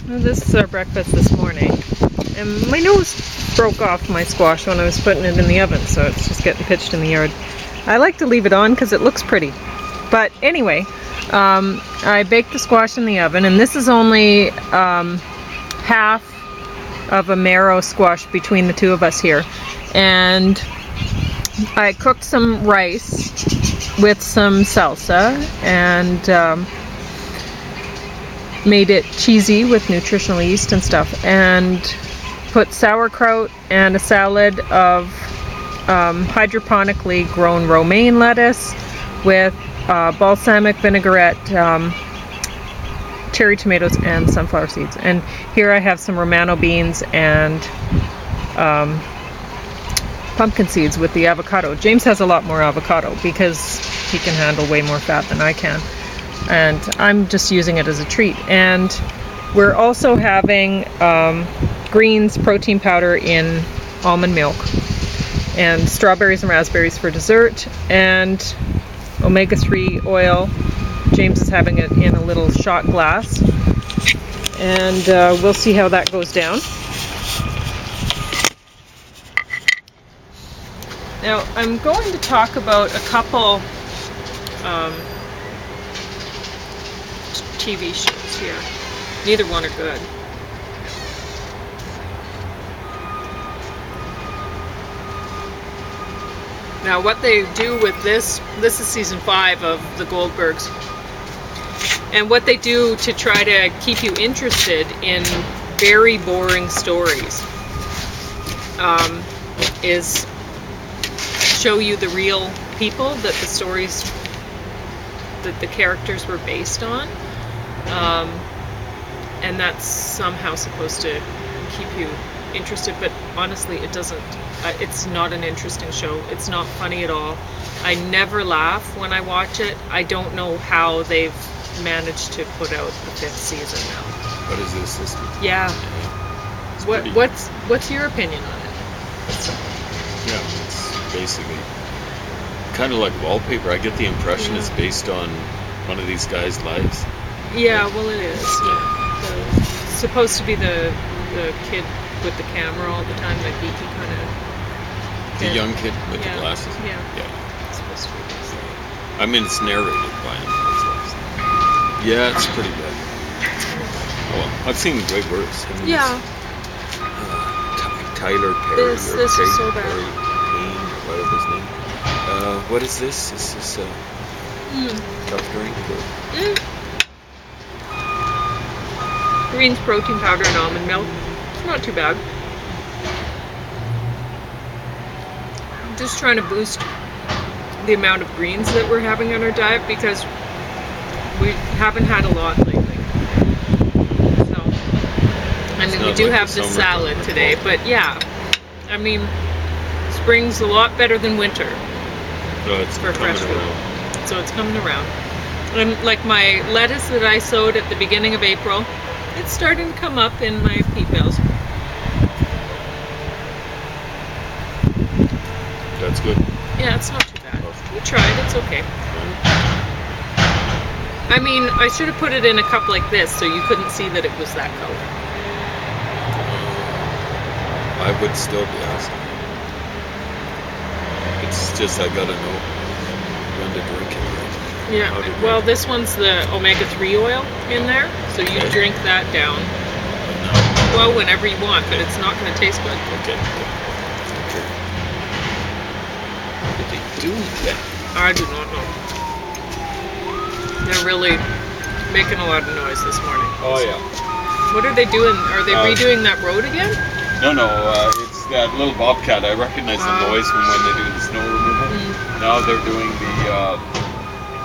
Well, this is our breakfast this morning. And my nose broke off my squash when I was putting it in the oven, so it's just getting pitched in the yard. I like to leave it on because it looks pretty. But anyway, I baked the squash in the oven, and this is only half of a marrow squash between the two of us here. And I cooked some rice with some salsa and made it cheesy with nutritional yeast and stuff, and put sauerkraut and a salad of hydroponically grown romaine lettuce with balsamic vinaigrette, cherry tomatoes, and sunflower seeds. And here I have some Romano beans and pumpkin seeds with the avocado. James has a lot more avocado because he can handle way more fat than I can. And I'm just using it as a treat. And we're also having greens protein powder in almond milk, and strawberries and raspberries for dessert, and omega-3 oil. James is having it in a little shot glass, and we'll see how that goes down. Now I'm going to talk about a couple TV shows here. Neither one are good. Now what they do with this is season 5 of the Goldbergs, and what they do to try to keep you interested in very boring stories is show you the real people that the stories, that the characters were based on. And that's somehow supposed to keep you interested, but honestly it doesn't. It's not an interesting show. It's not funny at all. I never laugh when I watch it. I don't know how they've managed to put out the 5th season now. What is this system? Yeah. What's your opinion on it? Yeah, it's basically kind of like wallpaper. I get the impression it's based on one of these guys' lives. Yeah, well it is. It's supposed to be the kid with the camera all the time, that geeky kind of... The young kid with the glasses? Yeah. Yeah. It's supposed to be this. I mean, it's narrated by him. Yeah, it's pretty bad. Well, I've seen way worse. I mean, yeah. Tyler Perry. This is so bad. Perry Payne, whatever his name. What is this? Is this tough drink? Greens protein powder and almond milk. It's not too bad. I'm just trying to boost the amount of greens that we're having on our diet because we haven't had a lot lately. So, I mean, we do have this salad today, but yeah, I mean, spring's a lot better than winter for fresh food. So it's coming around. And like my lettuce that I sowed at the beginning of April, it's starting to come up in my pea bales. That's good. Yeah, it's not too bad. You tried, it's okay. I mean, I should have put it in a cup like this so you couldn't see that it was that color. I would still be asking. It's just I gotta know when to drink it. Yeah, well this one's the omega-3 oil in there, so you drink that down. Well, whenever you want, but it's not going to taste good. Okay. What did they do then? I do not know. They're really making a lot of noise this morning. Oh yeah. What are they doing? Are they redoing that road again? No, it's that little bobcat. I recognize the noise from when they do the snow removal. Now they're doing the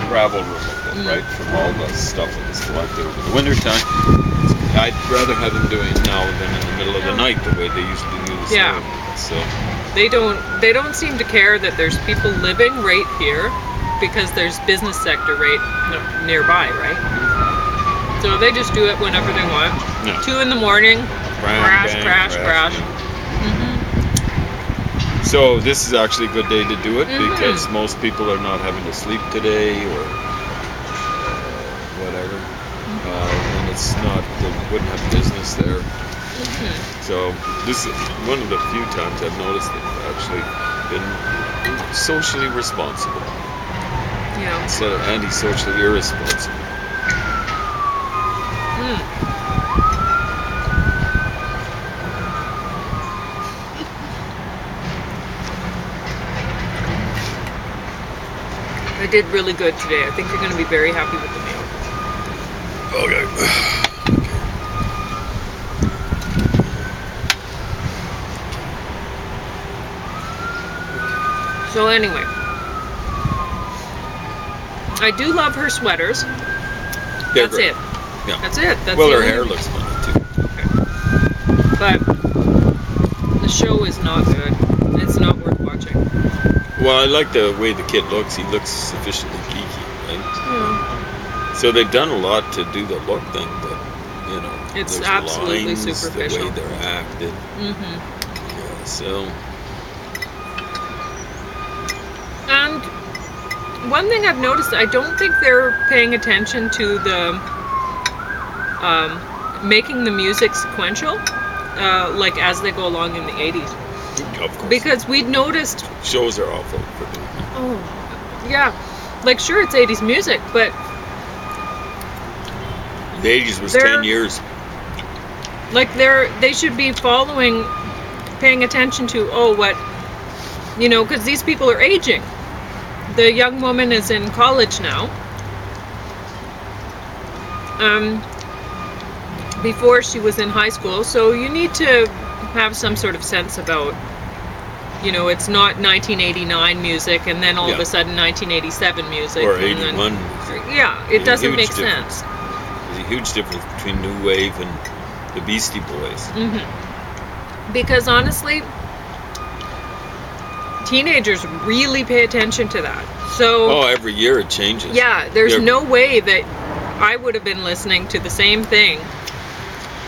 gravel removal, right, from all the stuff that's collected over the winter time. I'd rather have them doing it now than in the middle of the night, the way they usually do the snow. So they don't seem to care that there's people living right here because there's business sector right nearby, right? So they just do it whenever they want. 2 in the morning, crash. So this is actually a good day to do it because most people are not having to sleep today or whatever. And it's not the wouldn't have business there. Mhm. So this is one of the few times I've noticed they've actually been socially responsible Yeah. instead of anti-socially irresponsible. Mm. I did really good today. I think you're going to be very happy with the meal. Okay. So anyway, I do love her sweaters. They're That's great. it. Yeah. That's it. That's Well, the her only- hair looks funny too. But the show is not good. It's not worth watching. Well, I like the way the kid looks. He looks sufficiently geeky, right? Yeah. So they've done a lot to do the look thing, but you know, It's there's absolutely lines, superficial. the way they're acted. Mm-hmm. Yeah, so And one thing I've noticed, I don't think they're paying attention to the making the music sequential, like as they go along in the 80s. of course, Because we'd noticed, shows are awful for doing that. oh, yeah, like sure it's 80s music, but The 80s was They're- 10 years. like they should be paying attention to, oh, what, you know, because these people are aging. The young woman is in college now. Before she was in high school, so you need to have some sort of sense about, you know, it's not 1989 music and then all of Yeah. a sudden 1987 music. Or and 81. then, yeah, it Yeah, doesn't huge make difference. sense. There's a huge difference between New Wave and the Beastie Boys. Because honestly, teenagers really pay attention to that. So Oh, every year it changes. yeah, there's They're- no way that I would have been listening to the same thing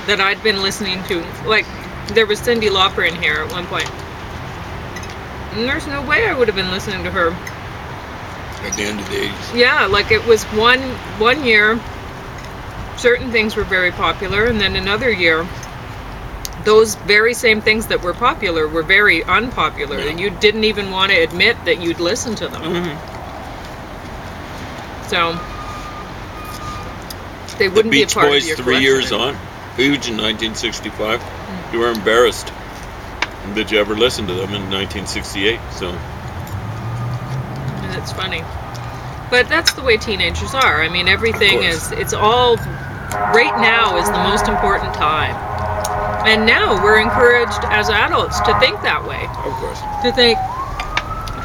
that I'd been listening to. Like, there was Cyndi Lauper in here at one point. And there's no way I would have been listening to her. At the end of the 80s. Yeah, like it was one year, certain things were very popular, and then another year, those very same things that were popular were very unpopular, Yeah. and you didn't even want to admit that you'd listened to them. Mm-hmm. So they The wouldn't be a Beach part Boys of your 3 years collection. on. Huge in 1965. You were embarrassed that you ever listened to them in 1968. So And it's funny. But that's the way teenagers are. I mean, everything course. it's all, right now is the most important time. And now we're encouraged as adults to think that way. of course. To think,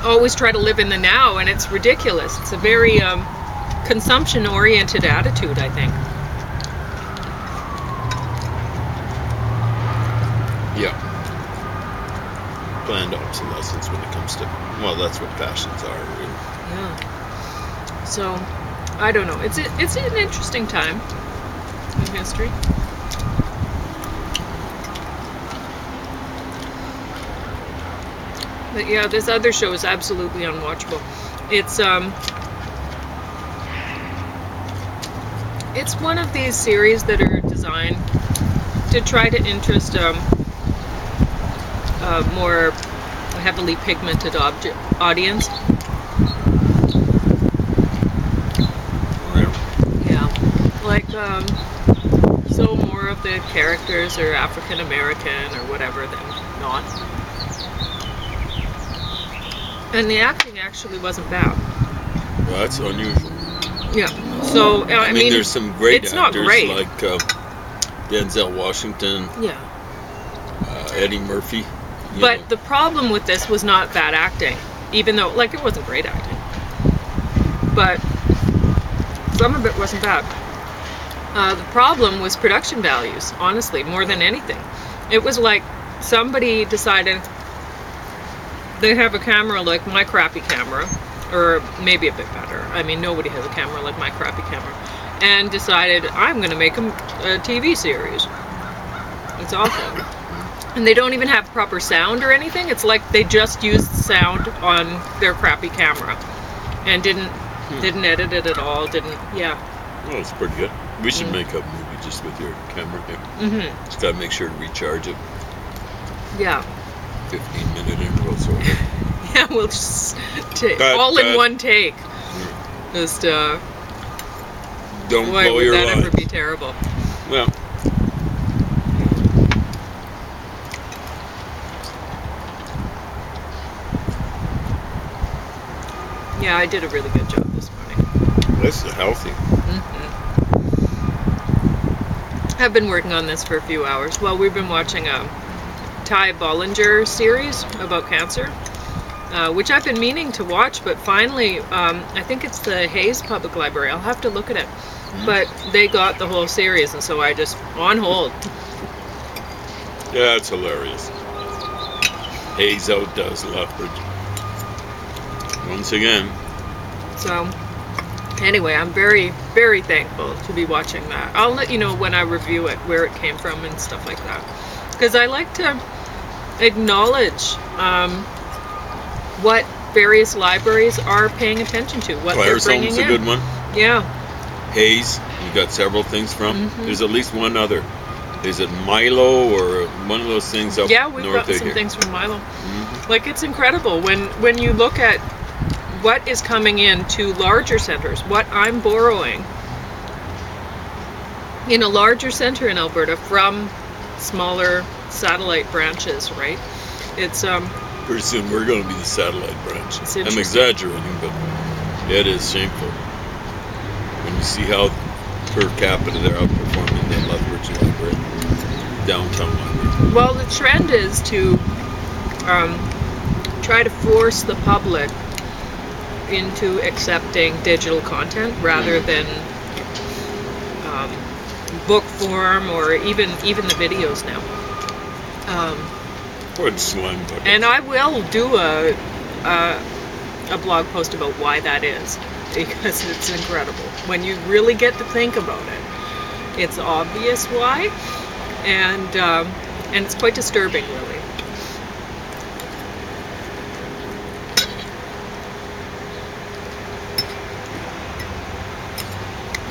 always try to live in the now, and it's ridiculous. It's a very consumption-oriented attitude, I think. Yeah. Planned obsolescence when it comes to, well, that's what fashions are, really. Yeah. So, I don't know. It's an interesting time in history. But yeah, this other show is absolutely unwatchable. It's one of these series that are designed to try to interest a more heavily pigmented audience. Yeah, like so more of the characters are African American or whatever than not. And the acting actually wasn't bad. Well, that's unusual. Yeah. So I mean, there's some great it's actors not great. like Denzel Washington, Yeah. Eddie Murphy. you But know. the problem with this was not bad acting, even though like it wasn't great acting. But some of it wasn't bad. The problem was production values, honestly, more than anything. It was like somebody decided they have a camera like my crappy camera, or maybe a bit better. I mean, nobody has a camera like my crappy camera. And decided, I'm going to make a TV series. It's awful. And they don't even have proper sound or anything. It's like they just used sound on their crappy camera. And didn't edit it at all. Yeah. Well, it's pretty good. We should make a movie just with your camera here. Mm-hmm. Just gotta make sure to recharge it. Yeah. 15-minute intervals or whatever. Yeah, we'll just all in one take. Just Don't boy, blow would your that line. ever be terrible? Well, yeah, I did a really good job this morning. this is healthy. Mm-hmm. I've been working on this for a few hours. Well, we've been watching a Ty Bollinger series about cancer, which I've been meaning to watch, but finally, I think it's the Hayes Public Library. I'll have to look at it. But they got the whole series, and so I just, on hold. Yeah, it's hilarious. Hayes outdoes Lethbridge. Once again. So, anyway, I'm very, very thankful to be watching that. I'll let you know when I review it, where it came from and stuff like that. Because I like to acknowledge what various libraries are paying attention to, what Claire's they're bringing Home's a good one. Yeah. Hayes, you got several things from. Mm-hmm. There's at least one other. Is it Milo or one of those things up Yeah, we've north got of some here? things from Milo. Mm-hmm. Like, it's incredible when you look at what is coming in to larger centers, what I'm borrowing in a larger center in Alberta from smaller satellite branches, right? It's Pretty soon we're going to be the satellite branch. It's I'm interesting. exaggerating, but it is shameful. When you see how per capita they're outperforming the Lethbridge Library, downtown library. well, the trend is to try to force the public into accepting digital content rather than book form or even the videos now. Or slime buckets. And I will do a blog post about why that is, because it's incredible. When you really get to think about it, it's obvious why, and it's quite disturbing, really.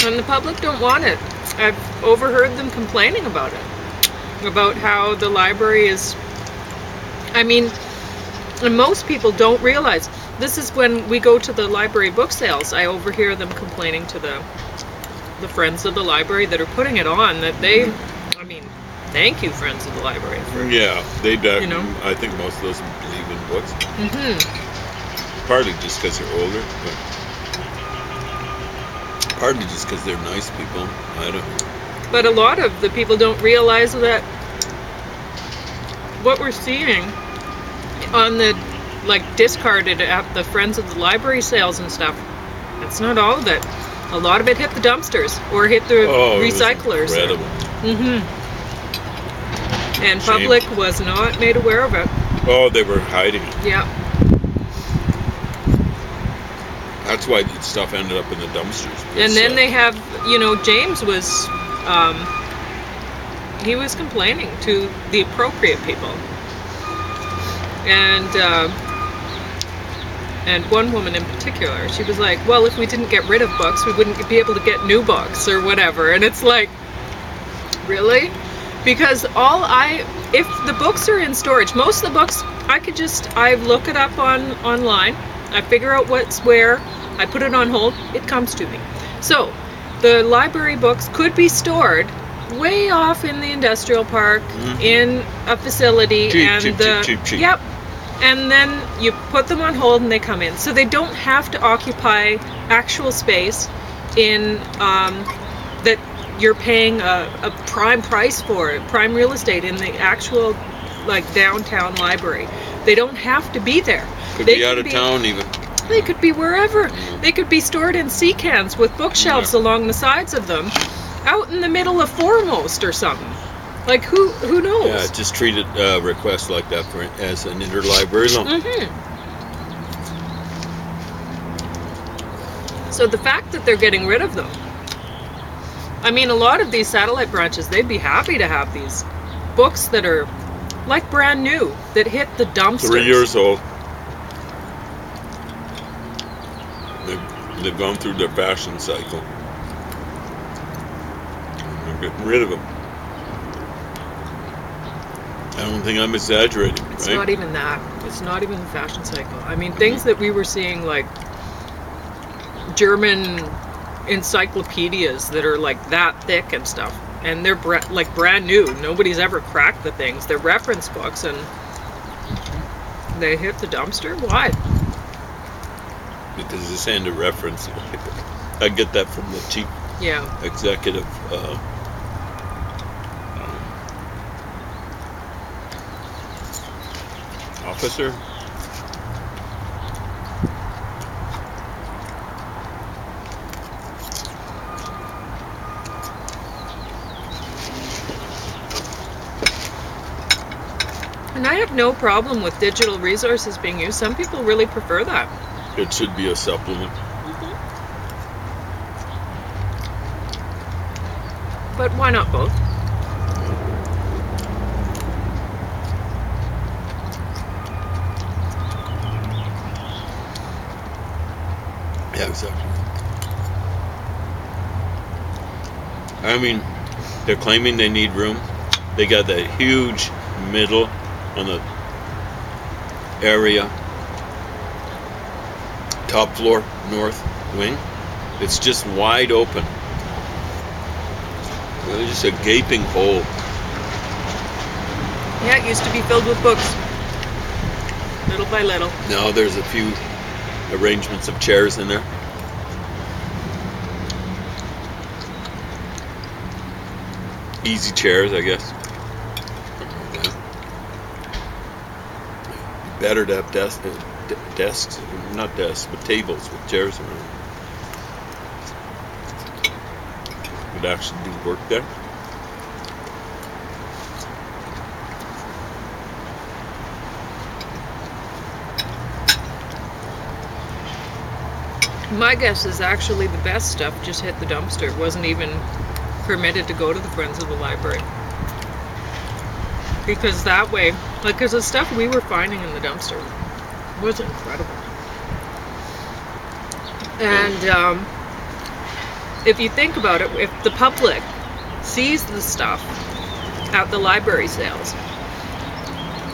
And the public don't want it. I've overheard them complaining about it, about how the library is. I mean, and most people don't realize this is when we go to the library book sales. I overhear them complaining to the friends of the library that are putting it on that they. I mean, thank you, friends of the library, for Yeah, they do. You know? I think most of those believe in books. Mm-hmm. Partly just because they're older, but partly just because they're nice people. I don't know. But a lot of the people don't realize that what we're seeing on the discarded at the Friends of the Library sales and stuff, that's not all of it. A lot of it hit the dumpsters or hit the recyclers. It was incredible. Mm-hmm. And Shame. public was not made aware of it. Oh, they were hiding it. Yeah. That's why the stuff ended up in the dumpsters. And then they have, James was, he was complaining to the appropriate people. And one woman in particular, she was like, well, if we didn't get rid of books, we wouldn't be able to get new books or whatever. And it's like, really? Because if the books are in storage, most of the books, I look it up online, I figure out what's where, I put it on hold, it comes to me. So, the library books could be stored way off in the industrial park, in a facility, cheap. Yep. And then you put them on hold and they come in. So they don't have to occupy actual space in that you're paying a prime price for, prime real estate in the actual downtown library. They don't have to be there. Could be out of town even. They could be wherever. They could be stored in sea cans with bookshelves along the sides of them, out in the middle of Foremost or something. Like, who knows? Yeah, just treat it request like that as an interlibrary loan. Mm-hmm. So the fact that they're getting rid of them, I mean, a lot of these satellite branches, they'd be happy to have these books that are like brand new, that hit the dumpsters. 3 years old. They've gone through their fashion cycle. getting rid of them. I don't think I'm exaggerating, It's right? not even that. It's not even the fashion cycle. I mean, things that we were seeing, like German encyclopedias that are like that thick and stuff, and they're like brand new. Nobody's ever cracked the things. They're reference books, and they hit the dumpster. Why? Because it's and a reference. I get that from the chief executive officer. And I have no problem with digital resources being used. Some people really prefer that. It should be a supplement. But why not both? Yeah, exactly. I mean, they're claiming they need room. They got that huge middle on the area, top floor, north wing. It's just wide open. It's just a gaping hole. Yeah, it used to be filled with books, little by little. Now there's a few arrangements of chairs in there. Easy chairs, I guess. Yeah. Better to have desks, not desks, but tables with chairs around. Would actually do work there. My guess is actually the best stuff just hit the dumpster. It wasn't even permitted to go to the Friends of the Library. Because that way, like, because the stuff we were finding in the dumpster was incredible. And if you think about it, if the public sees the stuff at the library sales,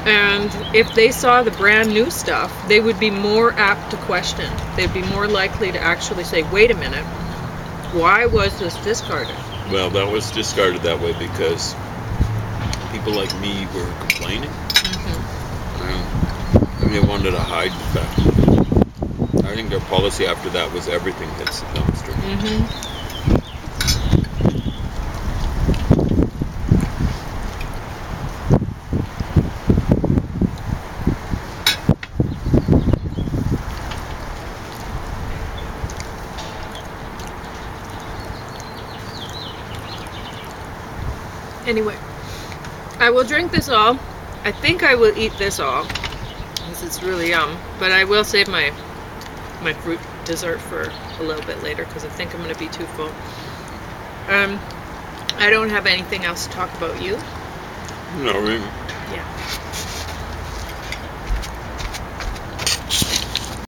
and if they saw the brand new stuff, they would be more apt to question. They'd be more likely to actually say, wait a minute, why was this discarded? Well, that was discarded that way because people like me were complaining. And they wanted to hide the fact. I think their policy after that was everything hits the dumpster. Anyway, I will drink this all. I think I will eat this all because it's really yum. But I will save my fruit dessert for a little bit later because I think I'm going to be too full. I don't have anything else to talk about. You? No, really. Yeah.